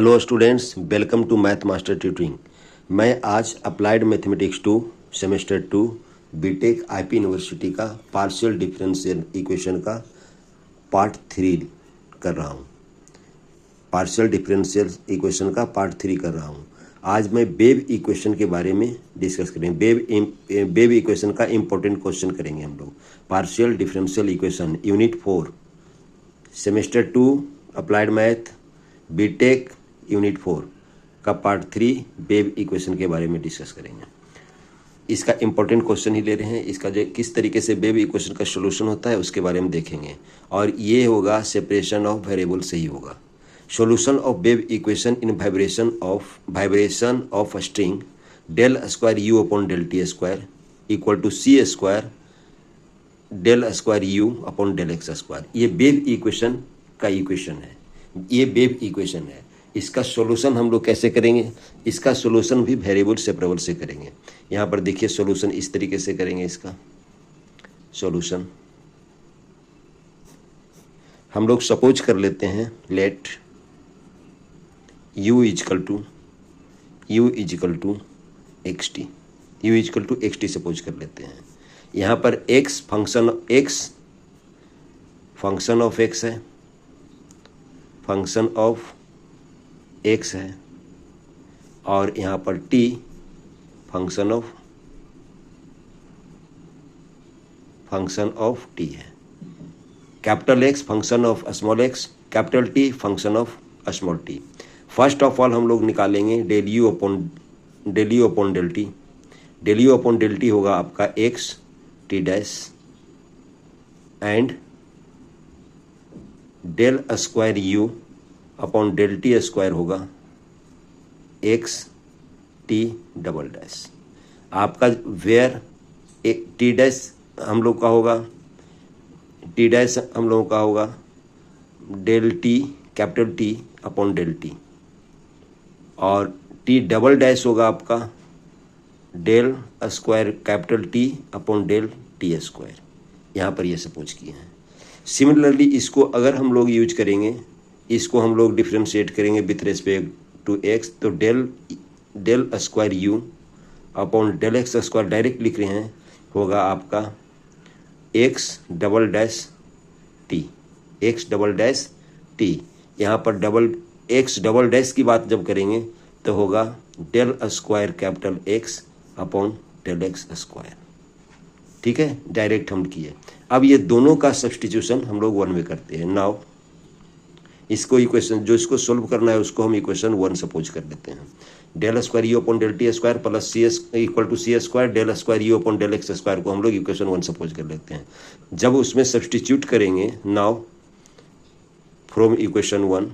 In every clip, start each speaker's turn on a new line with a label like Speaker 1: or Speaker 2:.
Speaker 1: Hello students, welcome to math master tutoring. मैं आज applied mathematics 2 semester 2 BTech IP university का partial differential equation का part 3 कर रहा हूँ। पार्शियल डिफरेंशियल इक्वेशन का पार्ट 3 कर रहा हूँ। आज मैं वेव इक्वेशन के बारे में डिस्कस करेंगे। वेव इक्वेशन का इम्पोर्टेंट क्वेश्चन करेंगे हम लोग। Partial differential equation unit 4 semester 2 applied math BTech unit 4 का पार्ट 3 वेव इक्वेशन के बारे में डिस्कस करेंगे। इसका इम्पोर्टेंट क्वेश्चन ही ले रहे हैं। इसका जो किस तरीके से वेव इक्वेशन का सोल्यूशन होता है उसके बारे में देखेंगे, और ये होगा सेपरेशन ऑफ वेरिएबल से ही होगा। Solution of wave equation in vibration of string del square you upon del T square equal to C square del square you upon del x square. ये वेव इक्वेशन का equation है, ये wave equation है। इसका solution हम लोग कैसे करेंगे? इसका सॉल्यूशन भी वेरिएबल सेपरेबल से करेंगे। यहाँ पर देखिए सॉल्यूशन इस तरीके से करेंगे। इसका सॉल्यूशन हम लोग सपोज कर लेते हैं, let u equal to X T suppose कर लेते हैं। यहाँ पर x फंक्शन ऑफ x है, फंक्शन ऑफ x है, और यहाँ पर t फंक्शन ऑफ t है। Capital X function of small x, capital T function of small t। First of all हम लोग निकालेंगे del u upon del t. Del u upon del t होगा आपका x t dash and del square you upon del T square होगा x T double dash. आपका where एक T dash हम लोग का होगा, टी डैश हम लोगों का होगा del T capital T upon del T, और टी डबल डैश होगा आपका del square capital T upon del T square. यहाँ पर ये सपोज किए हैं। सिमिलरली इसको अगर हम लोग यूज करेंगे, इसको हम लोग डिफ्रेंशिएट करेंगे विथ रिस्पेक्ट टू एक्स, तो del square you upon del x square direct लिख रहे हैं, होगा आपका एक्स डबल डैश टी। यहाँ पर एक्स डबल डैश की बात जब करेंगे तो होगा del square capital X upon del x square. ठीक है, डायरेक्ट हम किए। अब ये दोनों का सब्स्टिट्यूशन हम लोग 1 में करते हैं। नाउ इसको इक्वेशन जो इसको सोल्व करना है उसको हम इक्वेशन 1 सपोज कर लेते हैं। Del square you upon del T square plus C S equal to C square del square you upon del x square को हम लोग इक्वेशन 1 सपोज कर लेते हैं। जब उसमें सब्स्टिट्यूट करेंगे, नाउ फ्रॉम इक्वेशन 1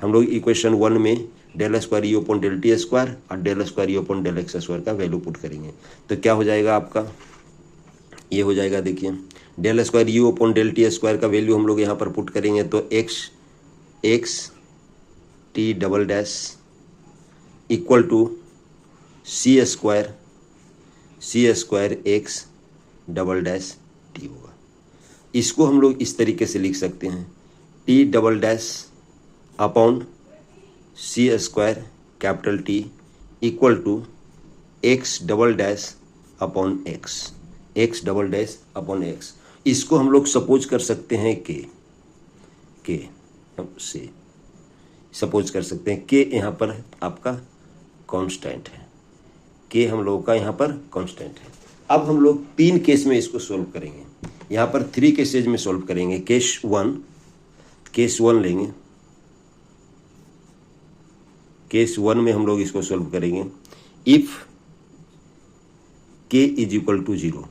Speaker 1: हम लोग इक्वेशन 1 में del square you upon del T square और del square you upon del x square का वैल्यू पुट करेंगे। तो क्या हो जाएगा आपका? ये हो जाएगा, देखिए del square you upon del T square का वैल्यू हम लोग यहाँ पर पुट करेंगे तो X T double dash equal to C square X double dash T होगा। इसको हम लोग इस तरीके से लिख सकते हैं, T double dash upon C square capital T equal to X double dash upon X इसको हम लोग सपोज कर सकते हैं के से सपोज कर सकते हैं के यहाँ पर आपका कांस्टेंट है, के हम लोगों का यहाँ पर कांस्टेंट है। अब हम लोग 3 केस में इसको सोल्व करेंगे। यहाँ पर 3 केसेज में सोल्व करेंगे। केस 1 लेंगे। केस 1 में हम लोग इसको सोल्व करेंगे। इफ के इज इक्वल टू 0,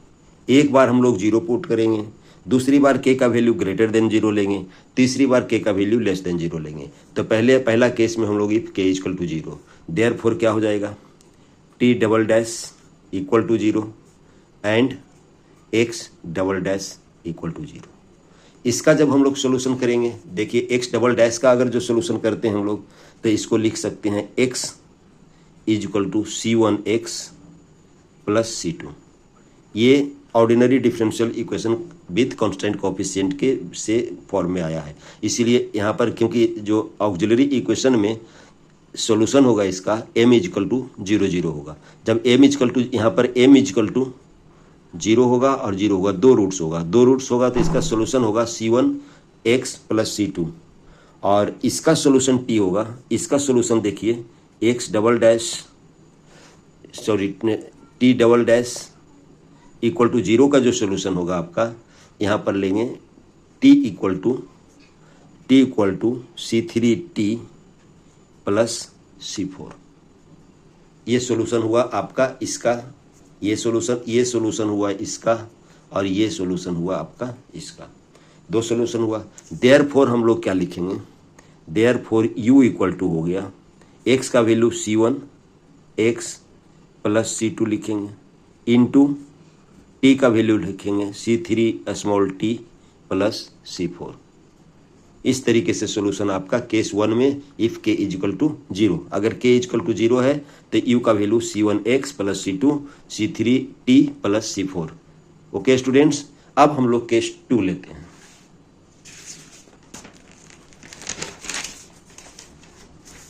Speaker 1: एक बार हम लोग 0 पुट करेंगे, दूसरी बार के का वैल्यू ग्रेटर देन 0 लेंगे, तीसरी बार के का वैल्यू लेस देन 0 लेंगे। तो पहला केस में हम लोग इफ के इक्वल टू 0, देयरफॉर क्या हो जाएगा? T double dash equal to 0 and X double dash equal to 0। इसका जब हम लोग सोल्यूशन करेंगे, देखिए एक्स डबल डैश का अगर जो सोल्यूशन करते हैं हम लोग, तो इसको लिख सकते हैं X is equal to C1x plus C2। ये ordinary differential equation with constant coefficient के से फॉर्म में आया है। इसीलिए यहाँ पर क्योंकि जो ऑक्सिलरी इक्वेशन में सॉल्यूशन होगा इसका m इजकल टू 0 0 होगा। जब m इजकल टू यहाँ पर m इजकल टू 0 होगा और 0 होगा, दो रूट्स होगा तो इसका सॉल्यूशन होगा c1x प्लस c2 और इसका सॉल्यूशन t होगा। इसका सॉल्यूशन देखिए x double dash sorry t double dash equal to 0 का जो सॉल्यूशन होगा आपका यहाँ पर लेंगे t equal to c3t plus c4। ये सॉल्यूशन हुआ आपका इसका, ये सॉल्यूशन हुआ इसका और ये सॉल्यूशन हुआ आपका इसका, दो सॉल्यूशन हुआ। देयरफॉर हम लोग क्या लिखेंगे, देयरफॉर u इक्वल टू हो गया x का value c1 x plus c2 लिखेंगे इनटू t का वैल्यू लिखेंगे c3 small t plus c4। इस तरीके से सॉल्यूशन आपका केस 1 में इफ k इजिकल टू 0, अगर k इजिकल टू 0 है तो u का value c1x plus c2 c3t plus c4। Okay students, अब हम लोग केस 2 लेते हैं।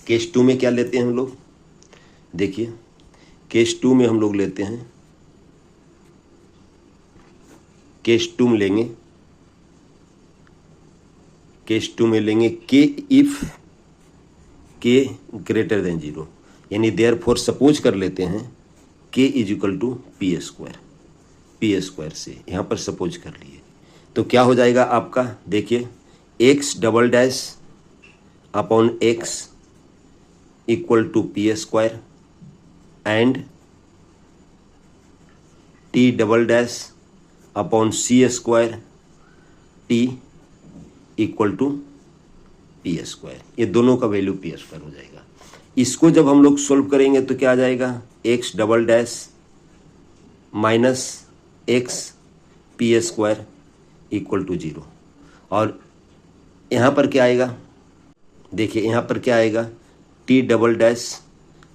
Speaker 1: केस 2 में क्या लेते हैं हम लोग, देखिए केस 2 में हम लोग लेते हैं, केस 2 में लेंगे, केस 2 में लेंगे k if k greater than 0, यानी देयरफॉर सपोज कर लेते हैं k is equal to P square से यहाँ पर सपोज कर लिए तो क्या हो जाएगा आपका, देखिए x double dash upon x equal to P square and t double dash upon C square t equal to P square. ये दोनों का वैल्यू पी स्क्वायर हो जाएगा। इसको जब हम लोग सोल्व करेंगे तो क्या आ जाएगा, x double dash minus X P square equal to 0 और यहाँ पर क्या आएगा, देखिए यहाँ पर क्या आएगा t double dash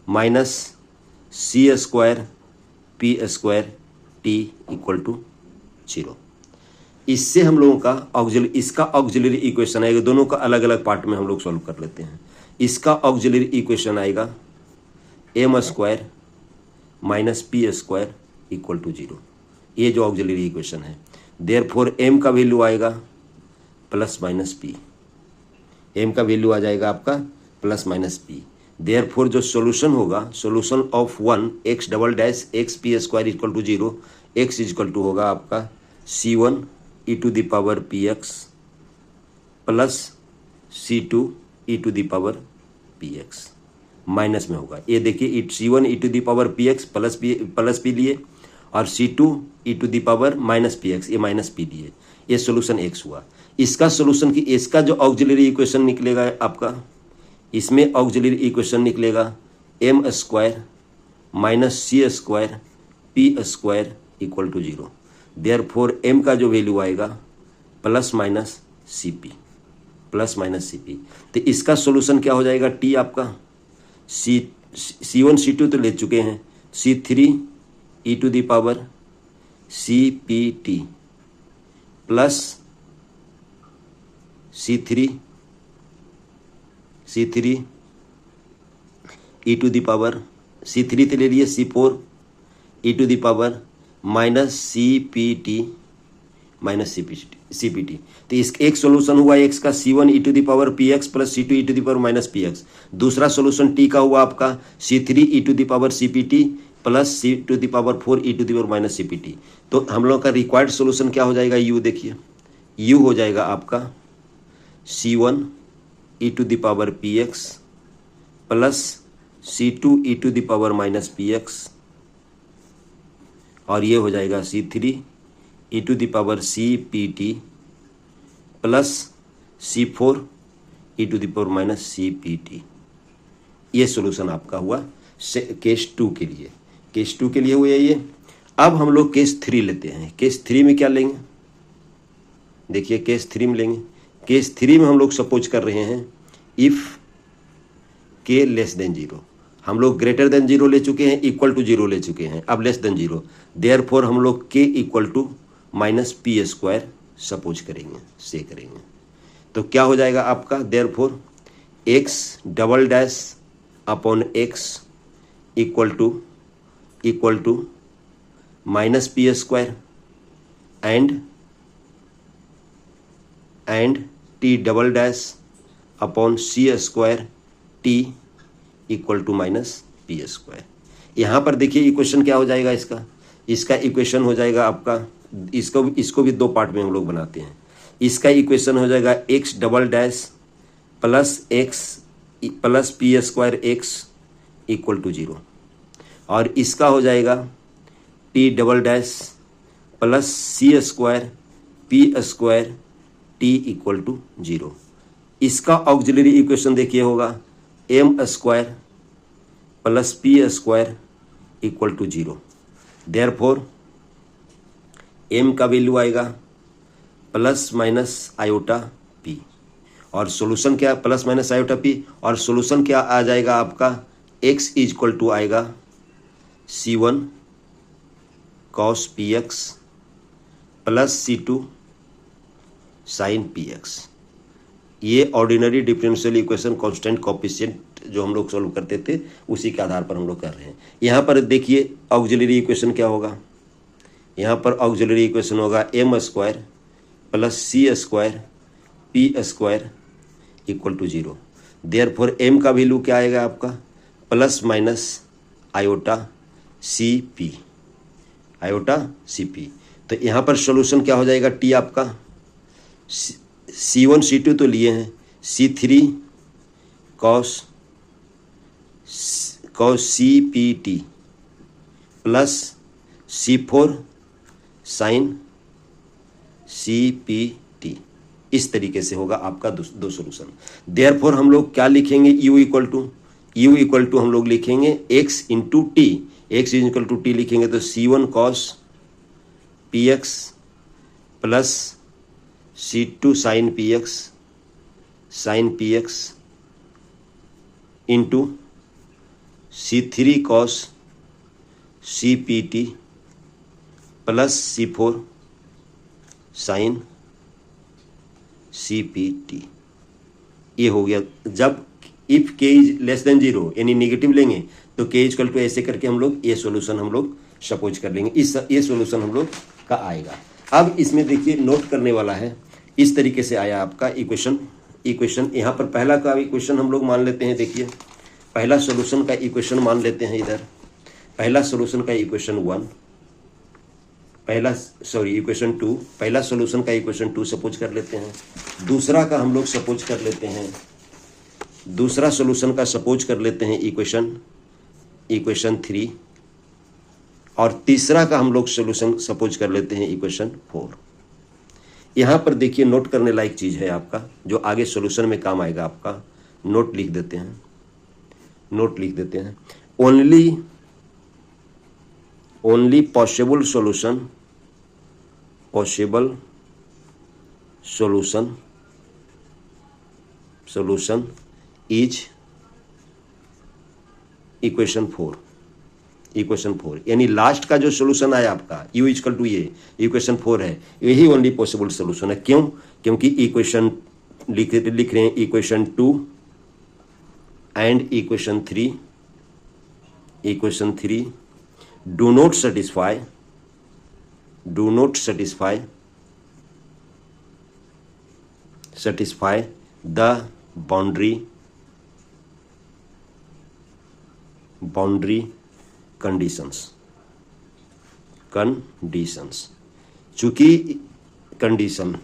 Speaker 1: minus C square P square t equal to 0। इससे हम लोगों का इसका ऑक्सिलरी इक्वेशन आएगा, दोनों का अलग अलग पार्ट में हम लोग सॉल्व कर लेते हैं। इसका ऑक्सिलरी इक्वेशन आएगा m square minus P square equal to 0, ये जो ऑक्सिलरी इक्वेशन है। देयरफॉर m का वैल्यू आएगा प्लस माइनस पी, m का वैल्यू आ जाएगा आपका प्लस माइनस पी। देयरफॉर जो सॉल्यूशन होगा, solution of 1 x double dash X P square equal to 0, x equal to होगा आपका c1 e to the power px plus c2 e to the power px, minus में होगा। ये देखिए c1 e to the power px plus p लिए और c2 e to the power minus px, ये minus p लिए, ये solution x हुआ। इसका सॉल्यूशन की इसका जो ऑक्सिलरी इक्वेशन निकलेगा आपका, इसमें ऑक्सिलरी इक्वेशन निकलेगा m square minus C square P square equal to 0। Therefore m का जो वैल्यू आएगा plus minus C P, plus minus C P. तो इसका सॉल्यूशन क्या हो जाएगा, t आपका c1 c2 तो ले चुके हैं, c3 e to the power C P T plus c3 e to the power c3 तो ले लिए c4 e to the power minus C P T minus C P T. तो इस एक सोल्यूशन हुआ x का c1 e to the power P X plus c2 e to the power minus P X. दूसरा solution t का हुआ आपका c3 e to the power C P T plus c to the power 4 e to the power minus C P T. तो हम लोग का required solution क्या हो जाएगा, u देखिए u हो जाएगा आपका c1 e to the power P X plus c2 e to the power minus P X और ये हो जाएगा c3 e to the power C P T plus c4 e to the power minus C P T. ये solution आपका हुआ case 2 के लिए, case 2 के लिए हुआ ये। अब हम लोग केस 3 लेते हैं। केस 3 में क्या लेंगे, देखिए केस 3 में लेंगे, केस 3 में हम लोग सपोज कर रहे हैं इफ k लेस देन 0। हम लोग ग्रेटर देन 0 ले चुके हैं, इक्वल टू 0 ले चुके हैं, अब लेस देन 0। देयरफॉर हम लोग k equal to minus P square suppose करेंगे, से करेंगे। तो क्या हो जाएगा आपका, therefore x double dash upon x equal to minus P square and t double dash upon C square t equal to minus P square. यहाँ पर देखिए इक्वेशन क्या हो जाएगा इसका इक्वेशन हो जाएगा आपका, इसको भी दो पार्ट में हम लोग बनाते हैं। इसका इक्वेशन हो जाएगा x double dash plus x plus P square x equal to 0, और इसका हो जाएगा t double dash plus C square P square t equal to 0। इसका ऑक्सिलरी इक्वेशन देखिए होगा m square plus P square equal to 0। Therefore m का value आएगा plus minus iota p, और सॉल्यूशन क्या, प्लस माइनस आयोटा p, और solution क्या आ जाएगा आपका, x इक्वल टू आएगा c1 cos px plus c2 sin px। ये ordinary differential equation constant coefficient जो हम लोग सॉल्व करते थे उसी के आधार पर हम लोग कर रहे हैं। यहाँ पर देखिए ऑक्सिलरी इक्वेशन क्या होगा, यहाँ पर ऑक्सिलरी इक्वेशन होगा m square plus C square P square equal to 0। Therefore m का वैल्यू क्या आएगा आपका, plus minus iota C P, तो यहाँ पर सॉल्यूशन क्या हो जाएगा, t आपका C1 C2 तो लिए हैं, C3 cos CPT plus C4 sin CPT। इस तरीके से होगा आपका दो सॉल्यूशन। देयरफॉर हम लोग क्या लिखेंगे, u इक्वल टू हम लोग लिखेंगे x into T, x equal to T लिखेंगे तो C1 cos px plus C2 sin px into C3 cos CPT plus C4 sin CPT। ये हो गया। जब if k is less than 0 यानी नेगेटिव लेंगे तो k इक्वल टू ऐसे करके हम लोग ये सॉल्यूशन हम लोग सपोज कर लेंगे, ये सॉल्यूशन हम लोग का आएगा। अब इसमें देखिए नोट करने वाला है, इस तरीके से आया आपका इक्वेशन। यहाँ पर पहला का इक्वेशन हम लोग मान लेते हैं, देखिए पहला सॉल्यूशन का इक्वेशन मान लेते हैं। इधर पहला सॉल्यूशन का इक्वेशन 1, इक्वेशन 2, पहला सॉल्यूशन का इक्वेशन 2 सपोज कर लेते हैं। दूसरा का हम लोग सपोज कर लेते हैं, दूसरा सॉल्यूशन का सपोज कर लेते हैं इक्वेशन 3, और तीसरा का हम लोग सॉल्यूशन सपोज कर लेते हैं इक्वेशन 4। यहाँ पर देखिए नोट करने लायक चीज़ है आपका, जो आगे सॉल्यूशन में काम आएगा आपका। नोट लिख देते हैं, only possible solution is equation 4, यानी लास्ट का जो सॉल्यूशन आया आपका u इक्वल टू ये इक्वेशन 4 है, यही ओनली पॉसिबल सॉल्यूशन है। क्यों? क्योंकि इक्वेशन लिख रहे हैं equation 2 and equation 3 do not satisfy the boundary conditions। चूंकि condition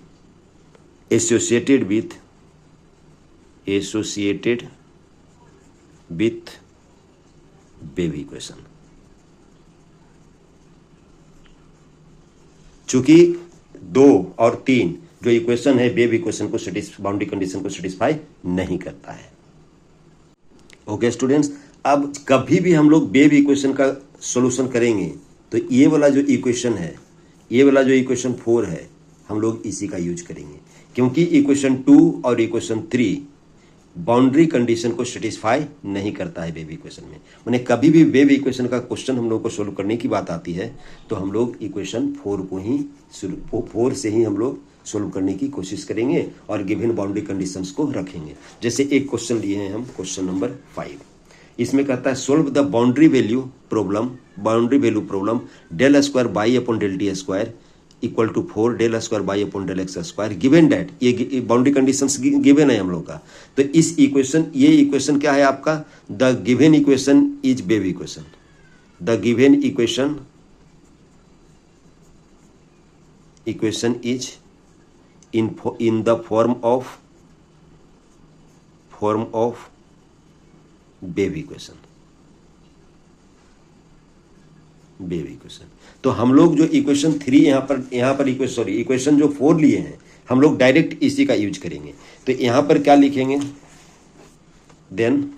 Speaker 1: associated with wave equation, चूंकि 2 और 3 जो इक्वेशन है वेव इक्वेशन को बाउंड्री कंडीशन को सेटिस्फाई नहीं करता है। ओके स्टूडेंट्स, अब कभी भी हम लोग वेव इक्वेशन का सॉल्यूशन करेंगे तो ये वाला जो इक्वेशन है, ये वाला जो इक्वेशन 4 है, हम लोग इसी का यूज करेंगे, क्योंकि इक्वेशन 2 और इक्वेशन 3 बाउंड्री कंडीशन को सेटिस्फाई नहीं करता है वेव इक्वेशन में। मैंने कभी भी वेव इक्वेशन का क्वेश्चन हम लोग को सोल्व करने की बात आती है तो हम लोग इक्वेशन 4 से ही हम लोग सोल्व करने की कोशिश करेंगे और गिवन बाउंड्री कंडीशंस को रखेंगे। जैसे एक क्वेश्चन लिए हैं हम, क्वेश्चन नंबर 5, इसमें कहता है solve the boundary value problem del square by upon del T square equal to 4 del square by upon del x square given that, ये बाउंड्री कंडीशंस गिवन है हम लोग का। तो इस इक्वेशन, ये इक्वेशन क्या है आपका, the given equation is wave equation. The given equation is in the form of wave equation। तो हम लोग जो इक्वेशन 3 यहाँ पर इक्वेशन जो 4 लिए हैं हम लोग डायरेक्ट इसी का यूज करेंगे। तो यहाँ पर क्या लिखेंगे, then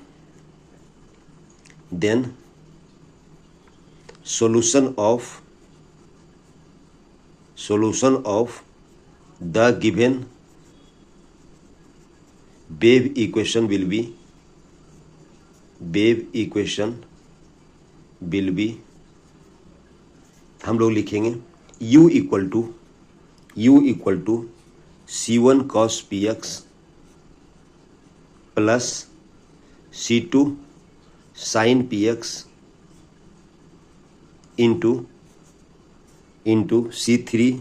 Speaker 1: solution of the given wave equation will be हम लोग लिखेंगे u equal to c1 cos px plus c2 sin px into c3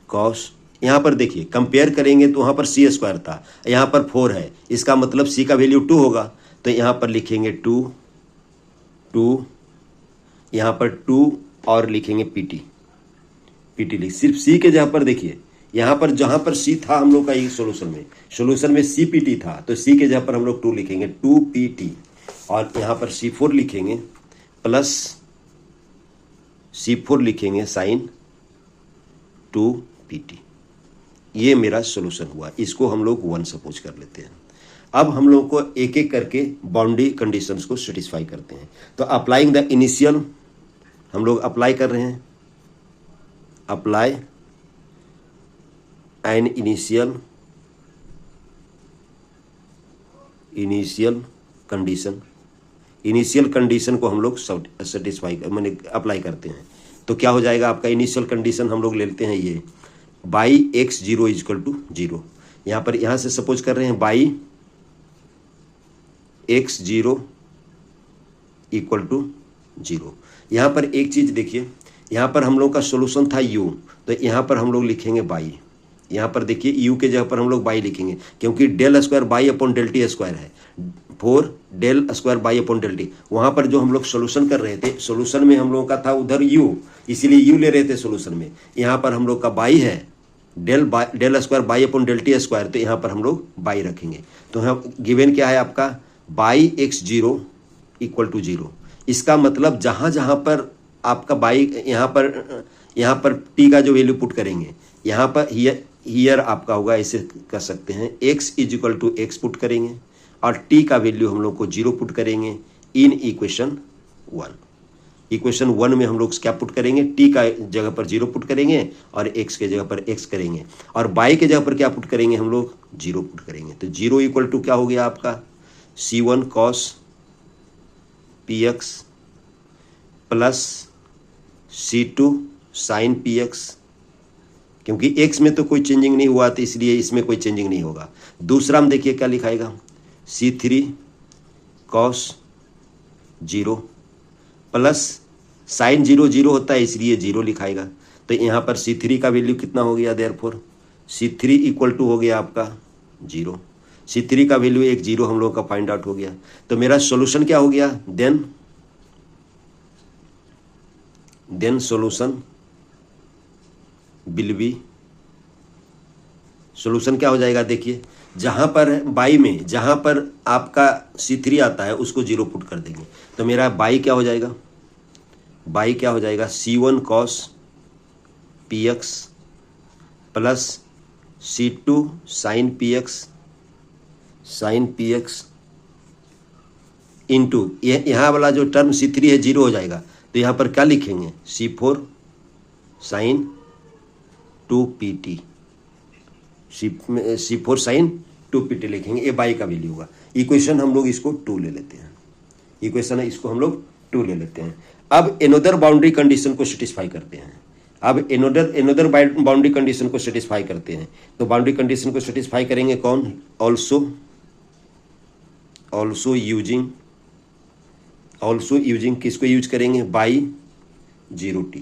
Speaker 1: cos, यहाँ पर देखिए कंपेयर करेंगे तो वहाँ पर c स्क्वायर था, यहाँ पर 4 है, इसका मतलब c का वैल्यू 2 होगा। तो यहाँ पर लिखेंगे 2 यहाँ पर 2 और लिखेंगे pt लिख, सिर्फ c के जगह पर देखिए यहाँ पर जहाँ पर c था हम लोग का ये सोल्यूशन में cpt था, तो c के जगह पर हम लोग 2 लिखेंगे 2pt और यहाँ पर c4 लिखेंगे प्लस c4 लिखेंगे साइन 2pt। ये मेरा सोल्यूशन हुआ, इसको हम लोग 1 सपोज कर लेते हैं। अब हम लोग को एक एक करके बाउंड्री कंडीशंस को सेटिस्फाई करते हैं। तो अप्लाइंग द इनिशियल, हम लोग अप्लाई कर रहे हैं, अप्लाई एन इनिशियल कंडीशन को हम लोग सेटिस्फाई मैंने अप्लाई करते हैं। तो क्या हो जाएगा आपका इनिशियल कंडीशन, हम लोग ले लेते हैं ये बाई एक्स 0 इजकल टू 0। यहाँ से सपोज कर रहे हैं बाई एक्स 0 इक्वल टू 0। यहाँ पर एक चीज देखिए, यहाँ पर हम लोग का सोल्यूशन था u, तो यहाँ पर हम लोग लिखेंगे बाई, यहाँ पर देखिए u के जगह पर हम लोग बाई लिखेंगे क्योंकि del square by upon del T square है, 4 del square by upon del T. वहाँ पर जो हम लोग सोल्यूशन कर रहे थे, सोल्यूशन में हम लोगों का था उधर u, इसीलिए u ले रहे थे सोल्यूशन में। यहाँ पर हम लोग का बाई है del square by upon del T square, तो यहाँ पर हम लोग बाई रखेंगे। तो यहाँ गिवन क्या है आपका बाई एक्स 0 इक्वल टू 0। इसका मतलब जहाँ जहाँ पर आपका बाई, यहाँ पर t का जो वैल्यू पुट करेंगे, यहाँ पर हियर आपका होगा, ऐसे कर सकते हैं x is equal to X put करेंगे और t का वैल्यू हम लोग को 0 पुट करेंगे इन इक्वेशन 1। इक्वेशन 1 में हम लोग क्या पुट करेंगे, t का जगह पर 0 पुट करेंगे और x के जगह पर x करेंगे और बाई के जगह पर क्या पुट करेंगे, हम लोग 0 पुट करेंगे। तो 0 इक्वल टू क्या हो गया आपका c1 cos px plus c2 sin px, क्योंकि x में तो कोई चेंजिंग नहीं हुआ तो इसलिए इसमें कोई चेंजिंग नहीं होगा। दूसरा हम देखिए क्या लिखाएगा c3 cos 0 प्लस साइन 0 0 होता है इसलिए 0 लिखाएगा। तो यहाँ पर c3 का वैल्यू कितना हो गया, देयरफॉर c3 इक्वल टू हो गया आपका 0। c3 का वैल्यू 1 0 हम लोग का फाइंड आउट हो गया। तो मेरा सॉल्यूशन क्या हो गया, then solution will be, solution क्या हो जाएगा, देखिए जहां पर बाई में जहां पर आपका c3 आता है उसको 0 पुट कर देंगे। तो मेरा बाई क्या हो जाएगा, c1 cos px plus c2 sin px into यहाँ वाला जो टर्म c3 है 0 हो जाएगा। तो यहाँ पर क्या लिखेंगे c4 sin 2pt, c4 sin 2pt लिखेंगे, ये बाई का वैल्यू होगा। इक्वेशन हम लोग इसको 2 ले लेते हैं, इक्वेशन है इसको हम लोग 2 ले लेते हैं। अब एनोदर बाउंड्री कंडीशन को सेटिस्फाई करते हैं, अब एनोदर बाउंड्री कंडीशन को सेटिस्फाई करते हैं। तो बाउंड्री कंडीशन को सेटिस्फाई करेंगे कौन, ऑल्सो यूजिंग किसको यूज करेंगे, बाई 0t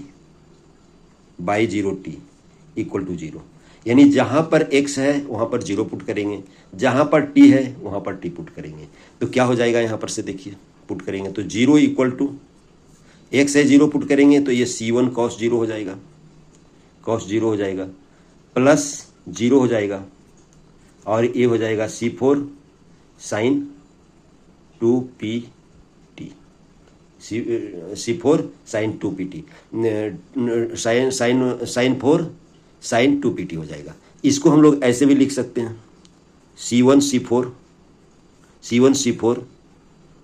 Speaker 1: इक्वल टू 0, यानी जहां पर x है वहां पर 0 पुट करेंगे, जहां पर t है वहां पर t पुट करेंगे। तो क्या हो जाएगा यहां पर से देखिए, पुट करेंगे तो 0 इक्वल टू x है 0 पुट करेंगे तो ये c1 cos 0 हो जाएगा, प्लस 0 हो जाएगा और ये हो जाएगा c4 sin 2pt, c4 sin 2pt, sin 4 sin 2pt हो जाएगा। इसको हम लोग ऐसे भी लिख सकते हैं, c1 c4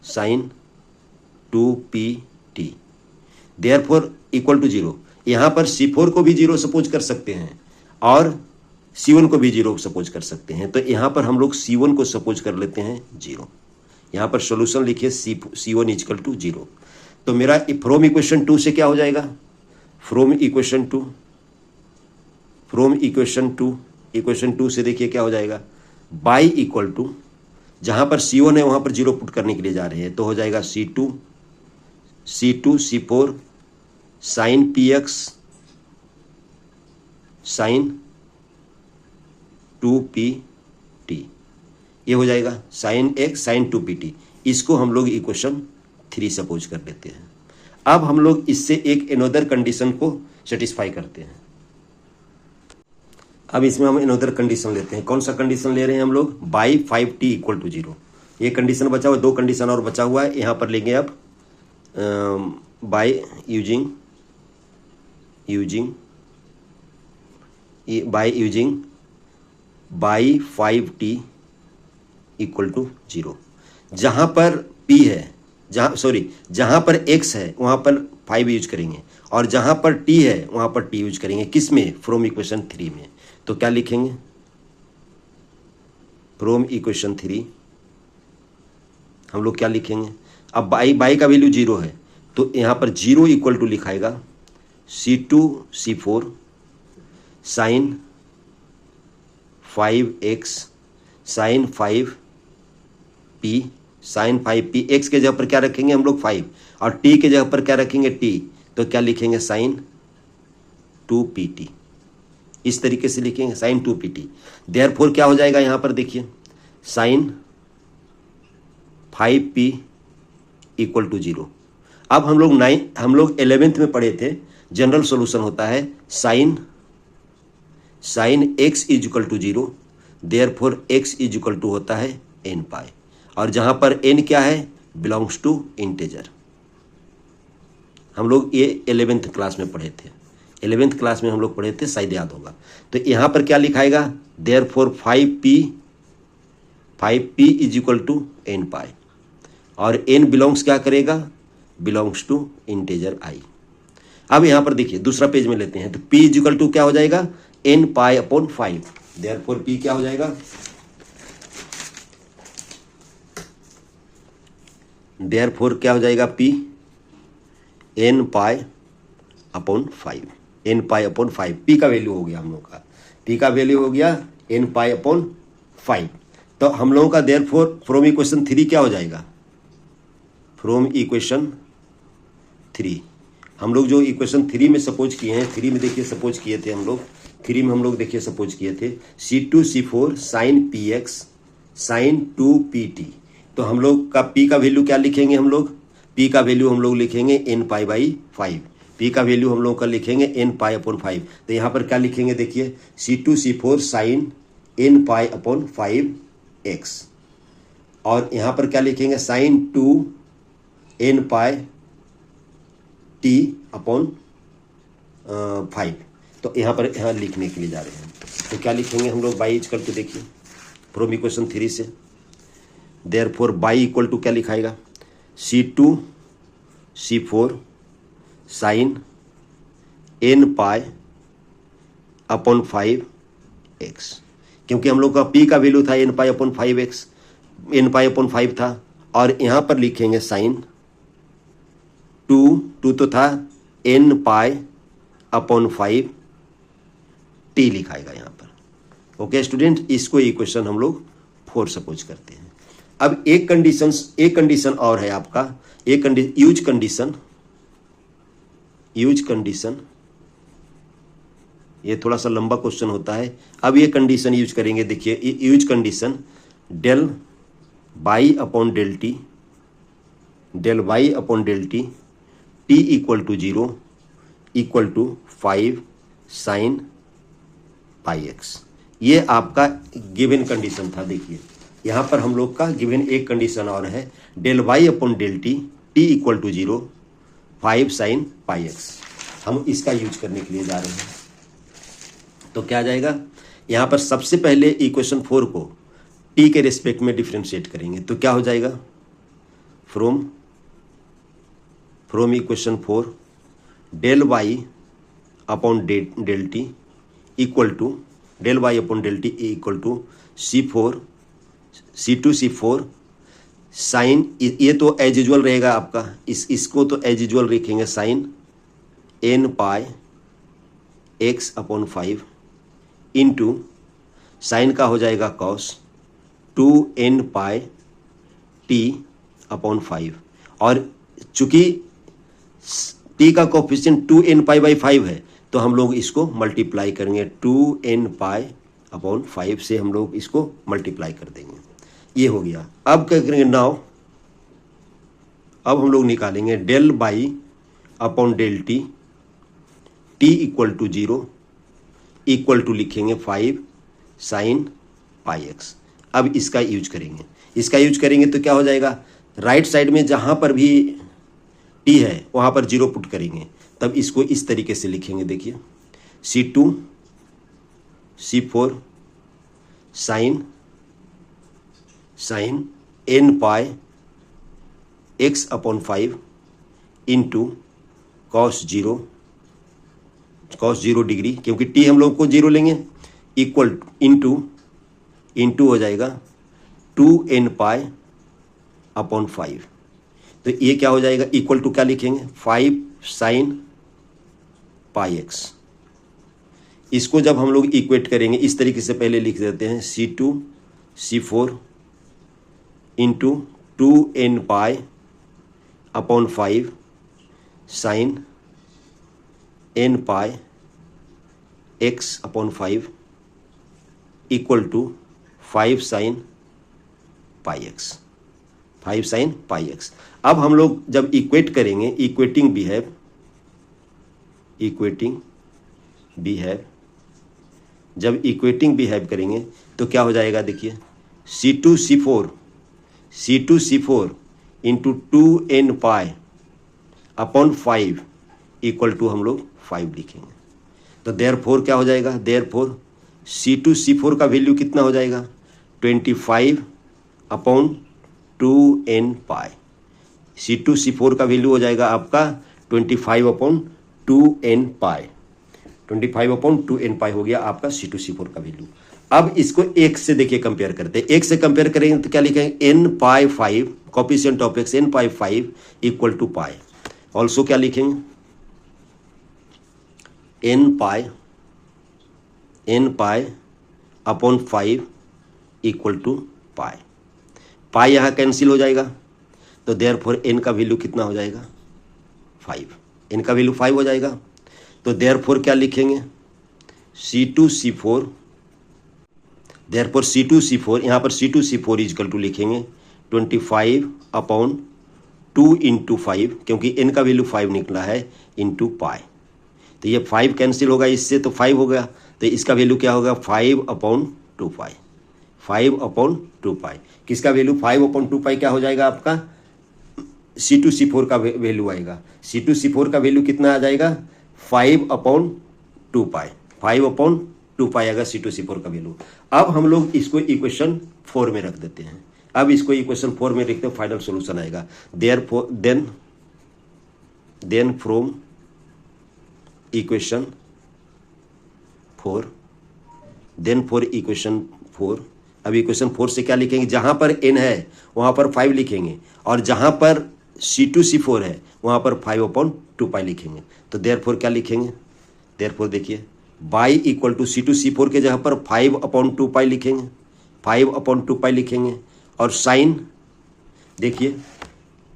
Speaker 1: sin 2pt, therefore equal to 0। यहाँ पर c4 को भी 0 सपोज कर सकते हैं और c1 को भी 0 सपोज कर सकते हैं। तो यहाँ पर हम लोग c1 को सपोज कर लेते हैं 0। यहाँ पर सॉल्यूशन लिखिए c1 इक्वल टू 0। तो मेरा फ्रॉम इक्वेशन 2 से क्या हो जाएगा, फ्रॉम इक्वेशन 2 से देखिए क्या हो जाएगा, बाई इक्वल टू जहाँ पर c1 है वहाँ पर 0 पुट करने के लिए जा रहे हैं, तो हो जाएगा c2 c4 sin px sin 2pt, ये हो जाएगा sin x sin 2pt। इसको हम लोग इक्वेशन 3 सपोज कर लेते हैं। अब हम लोग इससे एक एनोदर कंडीशन को सेटिस्फाई करते हैं। अब इसमें हम एनोदर कंडीशन लेते हैं। कौन सा कंडीशन ले रहे हैं हम लोग, बाई 5t इक्वल टू 0। ये कंडीशन बचा हुआ, 2 कंडीशन और बचा हुआ है। यहाँ पर लेंगे अब by using by 5t equal to 0। जहाँ पर p है, जहाँ पर x है वहाँ पर 5 यूज करेंगे और जहाँ पर t है वहाँ पर t यूज करेंगे। किस में, फ्रॉम इक्वेशन 3 में। तो क्या लिखेंगे, फ्रॉम इक्वेशन 3 हम लोग क्या लिखेंगे, अब बाई का वैल्यू 0 है तो यहाँ पर 0 इक्वल टू लिखाएगा c2 c4 sin 5x sin 5p x के जगह पर क्या रखेंगे हम लोग 5 और t के जगह पर क्या रखेंगे t, तो क्या लिखेंगे sin 2pt। इस तरीके से लिखेंगे sin 2pt। देयरफॉर क्या हो जाएगा यहाँ पर देखिए sin 5p इक्वल टू 0। अब हम लोग 11th में पढ़े थे, जनरल सॉल्यूशन होता है sin x is equal to 0, therefore x is equal to होता है n पाई, और जहां पर n क्या है, बिलोंग्स टू इंटेजर। हम लोग ये 11th क्लास में पढ़े थे, 11th क्लास में हम लोग पढ़े थे, शायद याद होगा। तो यहाँ पर क्या लिखाएगा, therefore 5p is equal to n pi, और n बिलोंग्स क्या करेगा, बिलोंग्स टू इंटेजर i। अब यहाँ पर देखिए दूसरा पेज में लेते हैं, तो p इज इक्वल टू क्या हो जाएगा, n pi upon 5। Therefore p क्या हो जाएगा, देयरफॉर क्या हो जाएगा, p n pi upon 5, n pi upon 5। p का वैल्यू हो गया हम लोग का, p का वैल्यू हो गया n पाई अपॉन 5। तो हम लोगों का देयरफॉर फ्रॉम इक्वेशन 3 क्या हो जाएगा, फ्रॉम इक्वेशन 3 हम लोग जो इक्वेशन 3 में सपोज किए हैं, 3 में देखिए सपोज किए थे हम लोग, 3 में हम लोग देखिए सपोज किए थे c2 c4 sin px sin 2pt। तो हम लोग का p का वैल्यू क्या लिखेंगे, हम लोग p का वैल्यू हम लोग लिखेंगे n पाई बाई 5। p का वैल्यू हम लोग का लिखेंगे n पाई अपॉन 5। तो यहाँ पर क्या लिखेंगे देखिए, c2 c4 sin n pi upon 5x, और यहाँ पर क्या लिखेंगे, sin 2 n पाई t अपॉन 5। तो यहाँ पर लिखने के लिए जा रहे हैं, तो क्या लिखेंगे हम लोग, बाई इक्वल टू देखिए फ्रॉम इक्वेशन 3 से, देयरफॉर बाई इक्वल टू क्या लिखाएगा, c2 c4 sin n pi upon 5x। क्योंकि हम लोग का p का वैल्यू था n pi upon 5x, n pi upon 5 था, और यहाँ पर लिखेंगे साइन 2 तो था n पाई अपॉन 5 t लिखाएगा यहाँ पर। ओके स्टूडेंट, इसको इक्वेशन हम लोग 4 सपोज करते हैं। अब एक कंडीशन और है आपका, यूज कंडीशन, ये थोड़ा सा लंबा क्वेश्चन होता है। अब ये कंडीशन यूज करेंगे, देखिए use condition del by upon del T T equal to 0 equal to 5 sine pi X. ये आपका गिवन कंडीशन था। देखिए यहाँ पर हम लोग का गिवन एक कंडीशन और है, del Y upon del T equal to 0 5 sine pi X. हम इसका यूज करने के लिए जा रहे हैं। तो क्या आ जाएगा, यहाँ पर सबसे पहले इक्वेशन 4 को टी के रिस्पेक्ट में डिफरेंशिएट करेंगे। तो क्या हो जाएगा, from equation 4 del Y upon del T equal to C2 sine, ये तो एज यूजुअल रहेगा आपका, इसको तो एज यूजुअल लिखेंगे sine n pi x upon 5 into sine का हो जाएगा कॉस 2n पाई t अपॉन 5, और चूंकि t का कोफिशिएंट 2n पाई बाई 5 है तो हम लोग इसको मल्टीप्लाई करेंगे, 2n पाई अपॉन 5 से हम लोग इसको मल्टीप्लाई कर देंगे। ये हो गया। अब क्या करेंगे, नाउ अब हम लोग निकालेंगे del by upon del T equal to 0 equal to लिखेंगे 5 साइन पाई एक्स। अब इसका यूज करेंगे तो क्या हो जाएगा, राइट साइड में जहां पर भी टी है वहां पर 0 पुट करेंगे, तब इसको इस तरीके से लिखेंगे। देखिए C4 sign n pi x upon 5 into cos 0 degree, क्योंकि t हम लोग को 0 लेंगे, इक्वल इंटू हो जाएगा 2n पाई अपॉन 5। तो ये क्या हो जाएगा, इक्वल टू क्या लिखेंगे, 5 साइन पाई एक्स। इसको जब हम लोग इक्वेट करेंगे इस तरीके से पहले लिख देते हैं, C4 into 2n pi upon 5 sine n pi x upon 5 equal to 5 sine pi X, 5 sine pi X. अब हम लोग जब इक्वेट करेंगे, इक्वेटिंग बिहेव जब इक्वेटिंग बिहेव करेंगे तो क्या हो जाएगा, देखिए C2 into 2n pi upon 5 equal to हम लोग 5 लिखेंगे। तो देयरफॉर क्या हो जाएगा, देयरफॉर C4 का वैल्यू कितना हो जाएगा, 25 अपॉन 2n पाई। C4 का वैल्यू हो जाएगा आपका 25 अपॉन 2n पाई। 25 अपॉन 2n पाई हो गया आपका C4 का वैल्यू। अब इसको x से देखिए कंपेयर करते हैं। x से कंपेयर करेंगे तो क्या लिखेंगे, n pi 5 coefficient of x n pi 5 equal to pi. Also क्या लिखेंगे, n pi upon 5 equal to pi. Pi यहाँ कैंसिल हो जाएगा, तो देयरफॉर n का वैल्यू कितना हो जाएगा, 5। n का वैल्यू 5 हो जाएगा। तो देयरफॉर क्या लिखेंगे, C2 यहाँ पर C2 इजकल टू लिखेंगे 25 अपॉन 2 इंटू 5, क्योंकि n का वैल्यू 5 निकला है, इंटू पाई। तो ये 5 कैंसिल होगा इससे, तो 5 हो गया। तो इसका वैल्यू क्या होगा, 5 अपॉन 2 पाई। 5 अपॉन 2 पाई किसका वैल्यू, 5 अपॉन 2 पाई क्या हो जाएगा आपका, C4 का वैल्यू आएगा। C4 का वैल्यू कितना आ जाएगा, 5 अपॉन 2 पाई। 5 अपॉन 2 पाई आएगा C4 का वैल्यू। अब हम लोग इसको इक्वेशन 4 में रख देते हैं। अब इसको इक्वेशन 4 में रखते हैं, फाइनल सॉल्यूशन आएगा। Then from equation 4 4। अब इक्वेशन 4 से क्या लिखेंगे, जहाँ पर n है वहाँ पर 5 लिखेंगे और जहाँ पर C2C4 है वहाँ पर 5/2 लिखेंगे। तो देयरफॉर क्या लिखेंगे, देयरफॉर देखिए y इक्वल टू C2C4 के जगह पर 5/2 लिखेंगे, 5/2 लिखेंगे। और साइन देखिए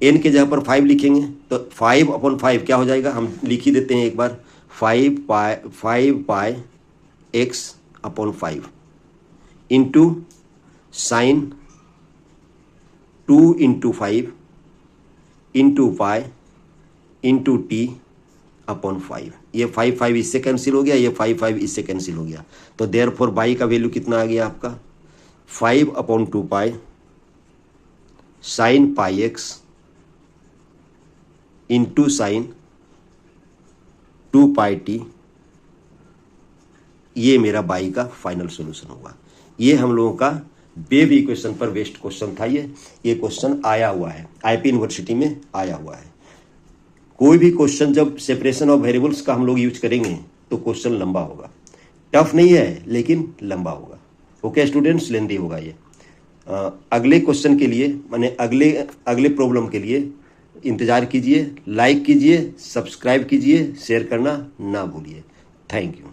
Speaker 1: n के जगह पर 5 लिखेंगे तो 5/5 क्या हो जाएगा, हम लिख ही देते हैं एक बार, 5 x/5 into sine 2 × 5 into pi into t/5। ये 5 इससे कैंसिल हो गया, ये 5 इससे कैंसिल हो गया। तो देयरफॉर बाई का वैल्यू कितना आ गया आपका, 5/2 sign pi x into sine 2πt। ये मेरा बाई का फाइनल सॉल्यूशन होगा। ये हम लोगों का वेव इक्वेशन पर बेस्ड क्वेश्चन था। ये क्वेश्चन आया हुआ है, आईपी यूनिवर्सिटी में आया हुआ है। कोई भी क्वेश्चन जब सेपरेशन ऑफ वेरिएबल्स का हम लोग यूज करेंगे तो क्वेश्चन लंबा होगा, टफ नहीं है लेकिन लंबा होगा। ओके स्टूडेंट्स, लेंदी होगा ये। अगले क्वेश्चन के लिए माने अगले प्रॉब्लम के लिए इंतजार कीजिए, लाइक कीजिए, सब्सक्राइब कीजिए, शेयर करना ना भूलिए। Thank you.